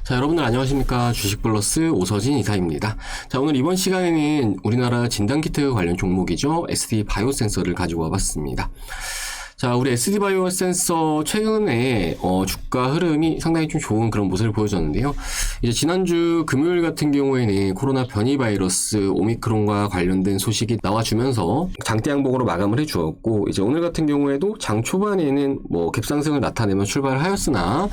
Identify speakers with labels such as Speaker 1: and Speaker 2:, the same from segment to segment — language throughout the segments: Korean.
Speaker 1: 자, 여러분들 안녕하십니까. 주식플러스 오서진 이사입니다. 자, 오늘 이번 시간에는 우리나라 진단키트 관련 종목이죠. SD바이오센서를 가지고 와봤습니다. 자, 우리 SD바이오센서 최근에 주가 흐름이 상당히 좀 좋은 그런 모습을 보여줬는데요. 이제 지난주 금요일 같은 경우에는 코로나 변이 바이러스 오미크론과 관련된 소식이 나와주면서 장대 양봉으로 마감을 해주었고, 이제 오늘 같은 경우에도 장 초반에는 갭상승을 나타내며 출발을 하였으나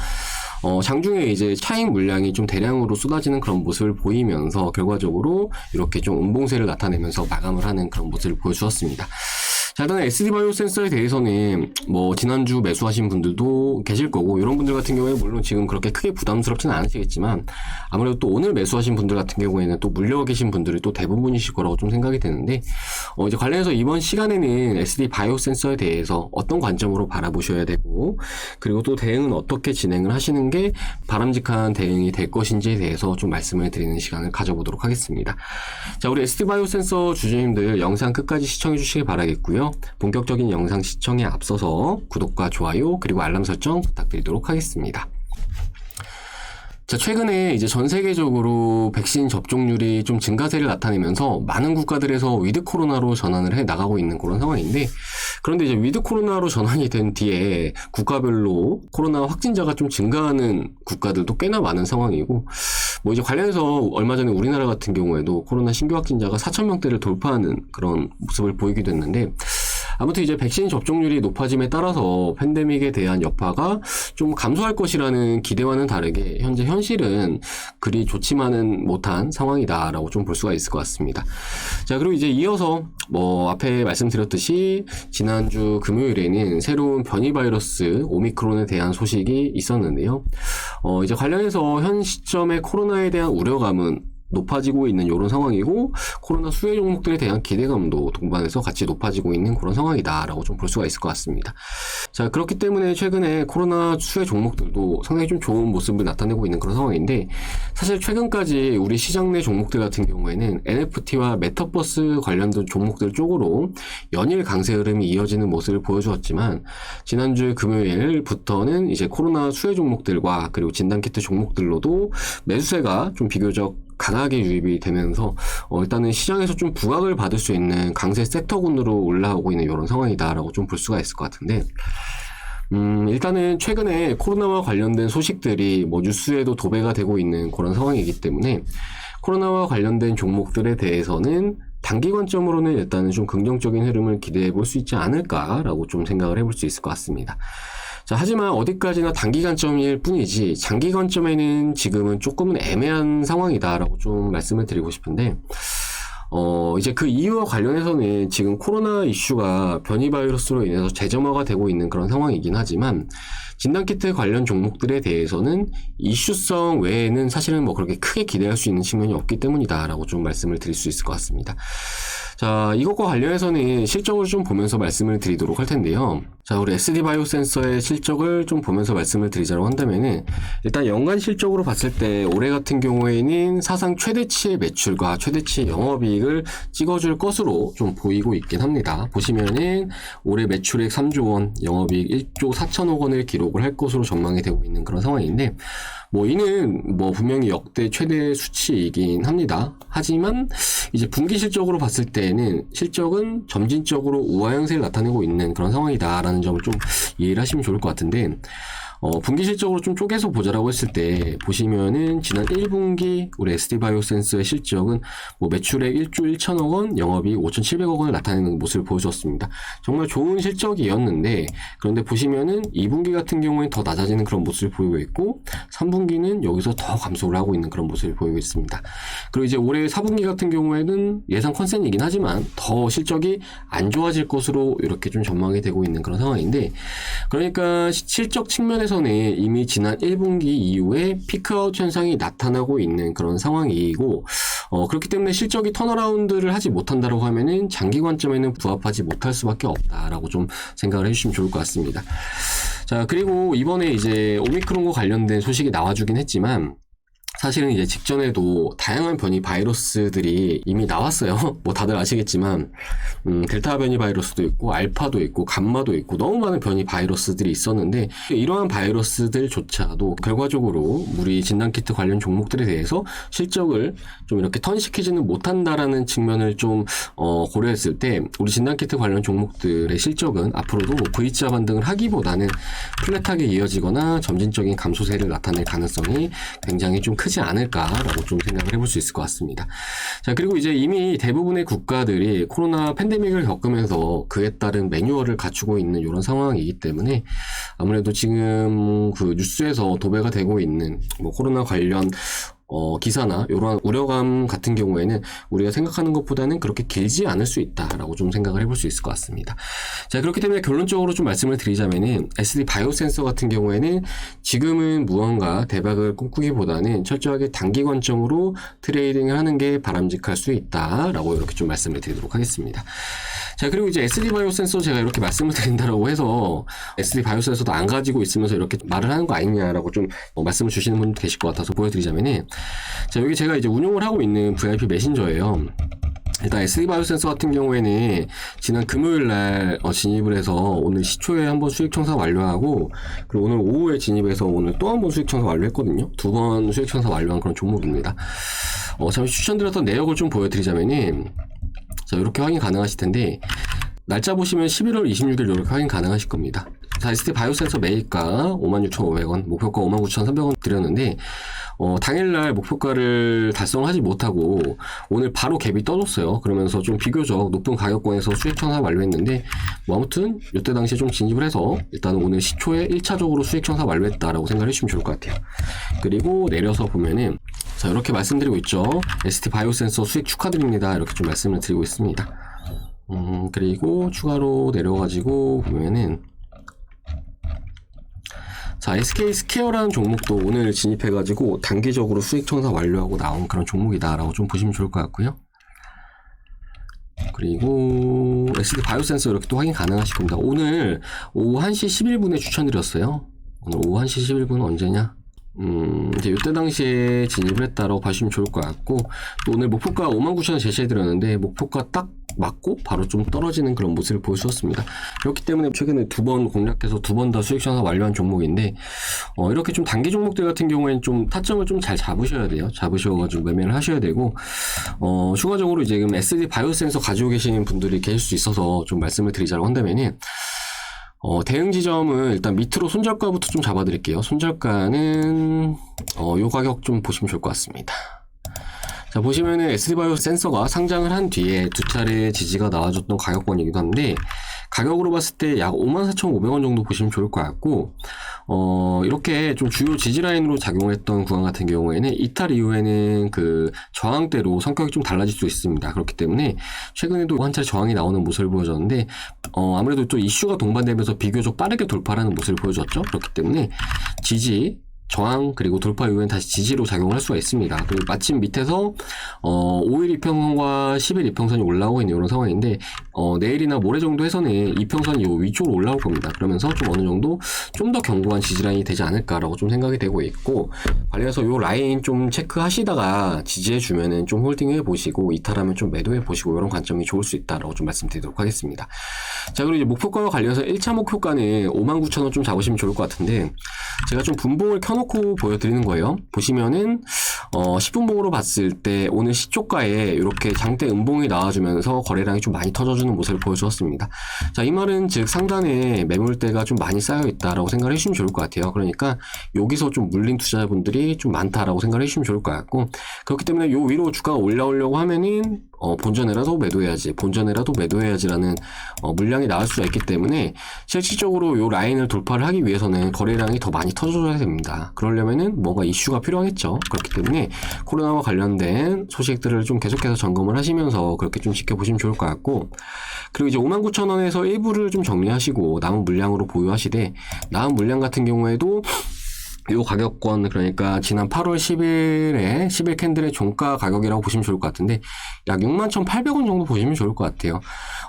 Speaker 1: 장중에 이제 차익 물량이 좀 대량으로 쏟아지는 그런 모습을 보이면서 결과적으로 이렇게 좀 음봉세를 나타내면서 마감을 하는 그런 모습을 보여주었습니다. 자, 일단 SD바이오센서에 대해서는 지난주 매수하신 분들도 계실 거고, 이런 분들 같은 경우에 물론 지금 그렇게 크게 부담스럽지는 않으시겠지만, 아무래도 또 오늘 매수하신 분들 같은 경우에는 또 물려 계신 분들이 또 대부분이실 거라고 좀 생각이 되는데, 이제 관련해서 이번 시간에는 SD바이오센서에 대해서 어떤 관점으로 바라보셔야 되고, 그리고 또 대응은 어떻게 진행을 하시는 게 바람직한 대응이 될 것인지에 대해서 좀 말씀을 드리는 시간을 가져보도록 하겠습니다. 자, 우리 SD바이오센서 주주님들 영상 끝까지 시청해 주시길 바라겠고요. 본격적인 영상 시청에 앞서서 구독과 좋아요 그리고 알람 설정 부탁드리도록 하겠습니다. 자, 최근에 이제 전 세계적으로 백신 접종률이 좀 증가세를 나타내면서 많은 국가들에서 위드 코로나로 전환을 해 나가고 있는 그런 상황인데, 그런데 이제 위드 코로나로 전환이 된 뒤에 국가별로 코로나 확진자가 좀 증가하는 국가들도 꽤나 많은 상황이고, 이제 관련해서 얼마 전에 우리나라 같은 경우에도 코로나 신규 확진자가 4,000명대를 돌파하는 그런 모습을 보이기도 했는데, 아무튼 이제 백신 접종률이 높아짐에 따라서 팬데믹에 대한 여파가 좀 감소할 것이라는 기대와는 다르게 현재 현실은 그리 좋지만은 못한 상황이다라고 좀 볼 수가 있을 것 같습니다. 자, 그리고 이제 이어서 앞에 말씀드렸듯이 지난주 금요일에는 새로운 변이 바이러스 오미크론에 대한 소식이 있었는데요. 이제 관련해서 현 시점에 코로나에 대한 우려감은 높아지고 있는 이런 상황이고, 코로나 수혜 종목들에 대한 기대감도 동반해서 같이 높아지고 있는 그런 상황이다라고 좀 볼 수가 있을 것 같습니다. 자, 그렇기 때문에 최근에 코로나 수혜 종목들도 상당히 좀 좋은 모습을 나타내고 있는 그런 상황인데, 사실 최근까지 우리 시장 내 종목들 같은 경우에는 NFT와 메타버스 관련된 종목들 쪽으로 연일 강세 흐름이 이어지는 모습을 보여주었지만, 지난주 금요일부터는 이제 코로나 수혜 종목들과 그리고 진단키트 종목들로도 매수세가 좀 비교적 강하게 유입이 되면서 일단은 시장에서 좀 부각을 받을 수 있는 강세 섹터군으로 올라오고 있는 이런 상황이다라고 좀 볼 수가 있을 것 같은데, 일단은 최근에 코로나와 관련된 소식들이 뉴스에도 도배가 되고 있는 그런 상황이기 때문에 코로나와 관련된 종목들에 대해서는 단기 관점으로는 일단은 좀 긍정적인 흐름을 기대해 볼 수 있지 않을까라고 좀 생각을 해볼 수 있을 것 같습니다. 자, 하지만 어디까지나 단기 관점일 뿐이지 장기 관점에는 지금은 조금은 애매한 상황이다라고 좀 말씀을 드리고 싶은데, 이제 그 이유와 관련해서는 지금 코로나 이슈가 변이 바이러스로 인해서 재점화가 되고 있는 그런 상황이긴 하지만, 진단키트 관련 종목들에 대해서는 이슈성 외에는 사실은 그렇게 크게 기대할 수 있는 측면이 없기 때문이다라고 좀 말씀을 드릴 수 있을 것 같습니다. 자, 이것과 관련해서는 실적을 좀 보면서 말씀을 드리도록 할 텐데요. 자, 우리 SD바이오센서의 실적을 좀 보면서 말씀을 드리자고 한다면은, 일단 연간 실적으로 봤을 때 올해 같은 경우에는 사상 최대치의 매출과 최대치의 영업이익을 찍어줄 것으로 좀 보이고 있긴 합니다. 보시면은 올해 매출액 3조 원, 영업이익 1조 4천억 원을 기록을 할 것으로 전망이 되고 있는 그런 상황인데, 이는 분명히 역대 최대 수치이긴 합니다. 하지만 이제 분기 실적으로 봤을 때는 실적은 점진적으로 우하 형세를 나타내고 있는 그런 상황이다라는 점을 좀 이해를 하시면 좋을 것 같은데, 분기 실적으로 좀 쪼개서 보자라고 했을 때 보시면은 지난 1분기 우리 SD바이오센서의 실적은 매출액 1조 1천억 원, 영업이익 5,700억 원을 나타내는 모습을 보여주었습니다. 정말 좋은 실적이었는데, 그런데 보시면은 2분기 같은 경우에 더 낮아지는 그런 모습을 보이고 있고, 3분기는 여기서 더 감소를 하고 있는 그런 모습을 보이고 있습니다. 그리고 이제 올해 4분기 같은 경우에는 예상 컨센이긴 하지만 더 실적이 안 좋아질 것으로 이렇게 좀 전망이 되고 있는 그런 상황인데, 그러니까 실적 측면에서 이미 지난 1분기 이후에 피크아웃 현상이 나타나고 있는 그런 상황이고, 그렇기 때문에 실적이 턴어라운드를 하지 못한다고 하면은 장기 관점에는 부합하지 못할 수밖에 없다라고 좀 생각을 해주시면 좋을 것 같습니다. 자, 그리고 이번에 이제 오미크론과 관련된 소식이 나와주긴 했지만, 사실은 이제 직전에도 다양한 변이 바이러스들이 이미 나왔어요. 뭐 다들 아시겠지만 델타 변이 바이러스도 있고 알파도 있고 감마도 있고 너무 많은 변이 바이러스들이 있었는데 이러한 바이러스들조차도 결과적으로 우리 진단키트 관련 종목들에 대해서 실적을 좀 이렇게 턴시키지는 못한다라는 측면을 좀 고려했을 때 우리 진단키트 관련 종목들의 실적은 앞으로도 뭐 V자 반등을 하기보다는 플랫하게 이어지거나 점진적인 감소세를 나타낼 가능성이 굉장히 좀 크지 않을까라고 좀 생각을 해볼 수 있을 것 같습니다. 자, 그리고 이제 이미 대부분의 국가들이 코로나 팬데믹을 겪으면서 그에 따른 매뉴얼을 갖추고 있는 이런 상황이기 때문에 아무래도 지금 그 뉴스에서 도배가 되고 있는 뭐 코로나 관련 기사나 이러한 우려감 같은 경우에는 우리가 생각하는 것보다는 그렇게 길지 않을 수 있다라고 좀 생각을 해볼 수 있을 것 같습니다. 자, 그렇기 때문에 결론적으로 좀 말씀을 드리자면은 SD 바이오센서 같은 경우에는 지금은 무언가 대박을 꿈꾸기보다는 철저하게 단기 관점으로 트레이딩을 하는 게 바람직할 수 있다라고 이렇게 좀 말씀을 드리도록 하겠습니다. 자, 그리고 이제 SD 바이오센서 제가 이렇게 말씀을 드린다라고 해서 SD 바이오센서도 안 가지고 있으면서 이렇게 말을 하는 거 아니냐라고 좀 말씀을 주시는 분도 계실 것 같아서 보여드리자면은, 자, 여기 제가 이제 운용을 하고 있는 VIP 메신저예요. 일단 SD 바이오센서 같은 경우에는 지난 금요일 날 진입을 해서 오늘 시초에 한번 수익 청산 완료하고, 그리고 오늘 오후에 진입해서 오늘 또 한번 수익 청산 완료했거든요. 2번 수익 청산 완료한 그런 종목입니다. 잠시 추천드렸던 내역을 좀 보여드리자면은, 자, 이렇게 확인 가능하실 텐데, 날짜 보시면 11월 26일 이렇게 확인 가능하실 겁니다. 자, SD 바이오센서 매입가 56,500원, 목표가 59,300원 드렸는데, 당일날 목표가를 달성하지 못하고 오늘 바로 갭이 떠졌어요. 그러면서 좀 비교적 높은 가격권에서 수익 청산 완료했는데, 뭐 아무튼 이때 당시에 좀 진입을 해서 일단 오늘 시초에 1차적으로 수익 청산 완료했다라고 생각을 해주시면 좋을 것 같아요. 그리고 내려서 보면은, 자, 이렇게 말씀드리고 있죠. SD 바이오센서 수익 축하드립니다. 이렇게 좀 말씀을 드리고 있습니다. 그리고 추가로 내려가지고 보면은, 자, SK 스퀘어라는 종목도 오늘 진입해가지고 단기적으로 수익 청산 완료하고 나온 그런 종목이다라고 좀 보시면 좋을 것 같고요. 그리고 SD 바이오센서 이렇게 또 확인 가능하실 겁니다. 오늘 오후 1시 11분에 추천드렸어요. 오늘 오후 1시 11분은 언제냐? 이제 이때 당시에 진입을 했다라고 봐주시면 좋을 것 같고, 또 오늘 목표가 59,000원 제시해드렸는데 목표가 딱 맞고 바로 좀 떨어지는 그런 모습을 보여주었습니다. 그렇기 때문에 최근에 2번 공략해서 2번 다 수익 청산 완료한 종목인데, 이렇게 좀 단기 종목들 같은 경우에는 좀 타점을 좀 잘 잡으셔야 돼요. 잡으셔가지고 매매를 하셔야 되고, 추가적으로 이제 지금 SD 바이오센서 가지고 계시는 분들이 계실 수 있어서 좀 말씀을 드리자고 한다면은, 대응 지점은 일단 밑으로 손절가부터 좀 잡아드릴게요. 손절가는 요 가격 좀 보시면 좋을 것 같습니다. 자, 보시면은 SD바이오 센서가 상장을 한 뒤에 두 차례 지지가 나와줬던 가격권이기도 한데, 가격으로 봤을 때 약 54,500원 정도 보시면 좋을 것 같고, 이렇게 좀 주요 지지 라인으로 작용했던 구간 같은 경우에는 이탈 이후에는 그 저항대로 성격이 좀 달라질 수 있습니다. 그렇기 때문에 최근에도 한 차례 저항이 나오는 모습을 보여줬는데, 아무래도 또 이슈가 동반되면서 비교적 빠르게 돌파하는 모습을 보여줬죠. 그렇기 때문에 지지, 저항, 그리고 돌파 이후엔 다시 지지로 작용을 할 수가 있습니다. 그리고 마침 밑에서 5일 이평선과 10일 이평선이 올라오고 있는 이런 상황인데, 내일이나 모레 정도 해서는 이평선이 요 위쪽으로 올라올 겁니다. 그러면서 좀 어느 정도 좀 더 견고한 지지라인이 되지 않을까라고 좀 생각이 되고 있고, 관련해서 요 라인 좀 체크하시다가 지지해주면은 좀 홀딩해 보시고, 이탈하면 좀 매도해 보시고, 이런 관점이 좋을 수 있다라고 좀 말씀드리도록 하겠습니다. 자, 그리고 이제 목표가와 관련해서 1차 목표가는 59,000원 좀 잡으시면 좋을 것 같은데, 제가 좀 분봉을 켜놓고 보여드리는 거예요. 보시면은 10분봉으로 봤을 때 오늘 시초가에 이렇게 장대 음봉이 나와주면서 거래량이 좀 많이 터져주는 모습을 보여주었습니다. 자, 이 말은 즉 상단에 매물대가 좀 많이 쌓여 있다라고 생각을 해주시면 좋을 것 같아요. 그러니까 여기서 좀 물린 투자자분들이 좀 많다라고 생각을 해주시면 좋을 것 같고, 그렇기 때문에 요 위로 주가가 올라오려고 하면은 본전에라도 매도해야지, 본전에라도 매도해야지라는 물량이 나올 수가 있기 때문에 실질적으로 요 라인을 돌파를 하기 위해서는 거래량이 더 많이 터져줘야 됩니다. 그러려면은 뭔가 이슈가 필요하겠죠. 그렇기 때문에 코로나와 관련된 소식들을 좀 계속해서 점검을 하시면서 그렇게 좀 지켜보시면 좋을 것 같고, 그리고 이제 59,000원에서 일부를 좀 정리하시고 남은 물량으로 보유하시되, 남은 물량 같은 경우에도 요 가격권, 그러니까 지난 8월 10일에 10일 캔들의 종가 가격이라고 보시면 좋을 것 같은데, 약 61,800원 정도 보시면 좋을 것 같아요.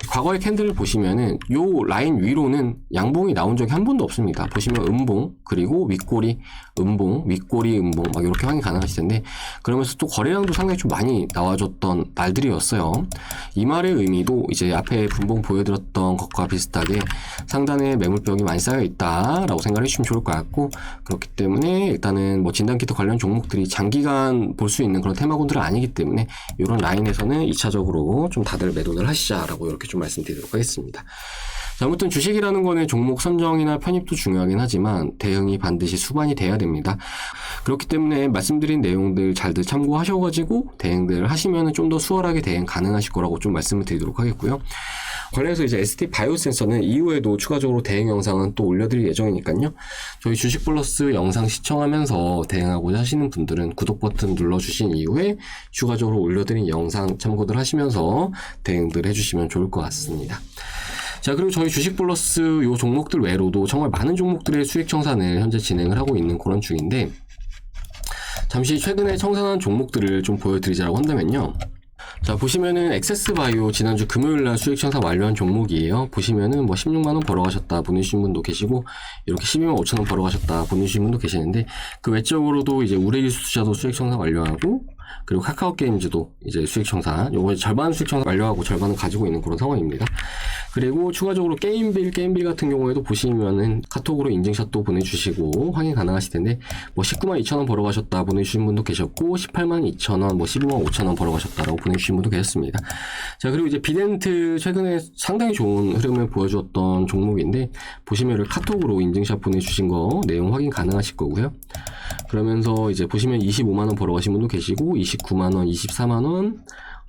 Speaker 1: 과거의 캔들을 보시면은 요 라인 위로는 양봉이 나온 적이 한 번도 없습니다. 보시면 음봉, 그리고 윗꼬리, 음봉, 윗꼬리 음봉 막 이렇게 확인 가능하실 텐데, 그러면서 또 거래량도 상당히 좀 많이 나와줬던 날들이었어요. 이 말의 의미도 이제 앞에 분봉 보여드렸던 것과 비슷하게 상단에 매물벽이 많이 쌓여 있다라고 생각해 주시면 좋을 것 같고, 그렇기 때문에 일단은 뭐 진단키트 관련 종목들이 장기간 볼 수 있는 그런 테마군들은 아니기 때문에 이런 라인에서는 2차적으로 좀 다들 매도를 하시자라고 이렇게 좀 말씀드리도록 하겠습니다. 자, 아무튼 주식이라는 거는 종목 선정이나 편입도 중요하긴 하지만 대응이 반드시 수반이 돼야 됩니다. 그렇기 때문에 말씀드린 내용들 잘들 참고하셔가지고 대응들 하시면 좀 더 수월하게 대응 가능하실 거라고 좀 말씀을 드리도록 하겠고요. 관련해서 이제 ST 바이오센서는 이후에도 추가적으로 대응 영상은 또 올려드릴 예정이니까요. 저희 주식 플러스 영상 시청하면서 대응하고자 하시는 분들은 구독 버튼 눌러주신 이후에 추가적으로 올려드린 영상 참고들 하시면서 대응들 해주시면 좋을 것 같습니다. 자, 그리고 저희 주식 플러스 요 종목들 외로도 정말 많은 종목들의 수익 청산을 현재 진행을 하고 있는 그런 중인데, 잠시 최근에 청산한 종목들을 좀 보여드리자고 한다면요. 자, 보시면은 엑세스바이오 지난주 금요일날 수익 청산 완료한 종목이에요. 보시면은 뭐 16만원 벌어가셨다 보내주신 분도 계시고, 이렇게 12만 5천원 벌어가셨다 보내주신 분도 계시는데, 그 외적으로도 이제 우레기수 투자도 수익 청산 완료하고, 그리고 카카오 게임즈도 이제 수익 청산, 요거 절반 수익 청산 완료하고 절반은 가지고 있는 그런 상황입니다. 그리고 추가적으로 게임빌 같은 경우에도 보시면은 카톡으로 인증샷도 보내주시고 확인 가능하실 텐데, 뭐 19만 2천원 벌어가셨다 보내주신 분도 계셨고, 18만 2천원, 뭐 15만 5천원 벌어가셨다라고 보내주신 분도 계셨습니다. 자, 그리고 이제 비덴트 최근에 상당히 좋은 흐름을 보여주었던 종목인데, 보시면 카톡으로 인증샷 보내주신 거 내용 확인 가능하실 거고요. 그러면서 이제 보시면 25만원 벌어가신 분도 계시고, 29만원, 24만원,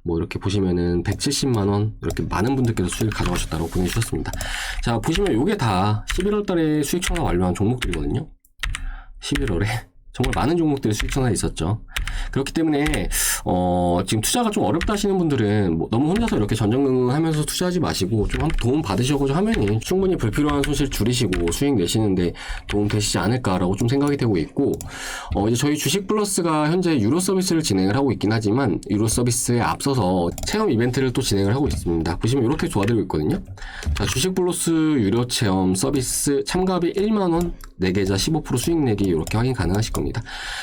Speaker 1: 뭐 이렇게 보시면은 170만원 이렇게 많은 분들께서 수익을 가져가셨다고 보내주셨습니다. 자, 보시면 요게 다 11월 달에 수익 청산 완료한 종목들이거든요. 11월에 정말 많은 종목들이 수익 청산이 있었죠. 그렇기 때문에 지금 투자가 좀 어렵다 하시는 분들은 뭐 너무 혼자서 이렇게 전전긍긍하면서 투자하지 마시고 좀 도움 받으셔가지고 하면은 충분히 불필요한 손실 줄이시고 수익 내시는데 도움 되시지 않을까라고 좀 생각이 되고 있고, 이제 저희 주식 플러스가 현재 유료 서비스를 진행을 하고 있긴 하지만 유료 서비스에 앞서서 체험 이벤트를 또 진행을 하고 있습니다. 보시면 이렇게 도와드리고 있거든요. 자, 주식 플러스 유료 체험 서비스 참가비 1만원 4계좌 15% 수익 내기 이렇게 확인 가능하실 겁니다.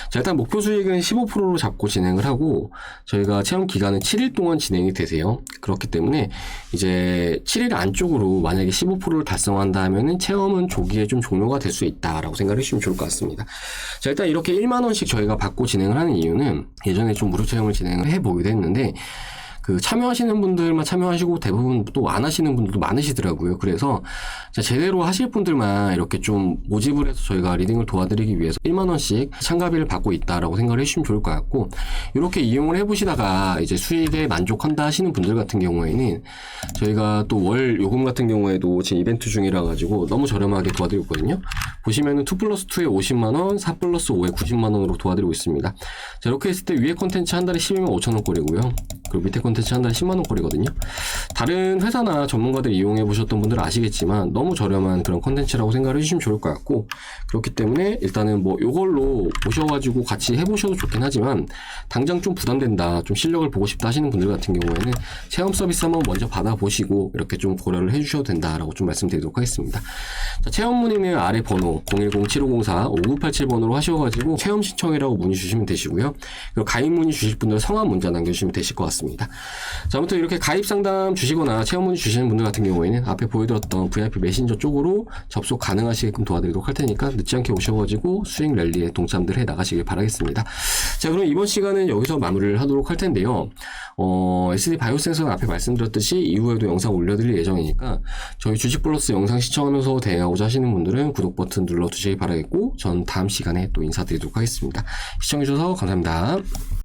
Speaker 1: 자, 일단 목표 수익은 15%로 잡고 진행을 하고, 저희가 체험 기간은 7일 동안 진행이 되세요. 그렇기 때문에 이제 7일 안쪽으로 만약에 15%를 달성한다 하면은 체험은 조기에 좀 종료가 될 수 있다라고 생각해 주시면 좋을 것 같습니다. 자, 일단 이렇게 1만원씩 저희가 받고 진행을 하는 이유는, 예전에 좀 무료 체험을 진행을 해보기도 했는데, 그 참여하시는 분들만 참여하시고 대부분 또 안 하시는 분들도 많으시더라고요. 그래서 제대로 하실 분들만 이렇게 좀 모집을 해서 저희가 리딩을 도와드리기 위해서 1만원씩 참가비를 받고 있다라고 생각을 해주시면 좋을 것 같고, 이렇게 이용을 해보시다가 이제 수익에 만족한다 하시는 분들 같은 경우에는 저희가 또 월 요금 같은 경우에도 지금 이벤트 중이라 가지고 너무 저렴하게 도와드리고 있거든요. 보시면은 2+2에 50만원, 4+5에 90만원으로 도와드리고 있습니다. 자, 이렇게 했을 때 위에 콘텐츠 한 달에 12만 5천원 꼴이고요. 그리고 밑에 콘텐츠 한 달에 10만원 꼴이거든요. 다른 회사나 전문가들 이용해 보셨던 분들은 아시겠지만 너무 저렴한 그런 콘텐츠라고 생각을 해주시면 좋을 것 같고, 그렇기 때문에 일단은 뭐 요걸로 오셔가지고 같이 해보셔도 좋긴 하지만, 당장 좀 부담된다, 좀 실력을 보고 싶다 하시는 분들 같은 경우에는 체험 서비스 한번 먼저 받아보시고 이렇게 좀 고려를 해주셔도 된다라고 좀 말씀드리도록 하겠습니다. 자, 체험 문의는 아래 번호 010-7504-5987번으로 하셔가지고 체험 신청이라고 문의 주시면 되시고요. 그리고 가입 문의 주실 분들은 성함 문자 남겨주시면 되실 것 같습니다. 자, 아무튼 이렇게 가입 상담 주시거나 체험 문의 주시는 분들 같은 경우에는 앞에 보여드렸던 VIP 메신저 쪽으로 접속 가능하시게끔 도와드리도록 할 테니까 늦지 않게 오셔가지고 수익 랠리에 동참들 해 나가시길 바라겠습니다. 자, 그럼 이번 시간은 여기서 마무리를 하도록 할 텐데요. SD 바이오센서는 앞에 말씀드렸듯이 이후에도 영상 올려드릴 예정이니까 저희 주식 플러스 영상 시청하면서 대응하고자 하시는 분들은 구독 버튼 눌러주시기 바라겠고, 전 다음 시간에 또 인사드리도록 하겠습니다. 시청해주셔서 감사합니다.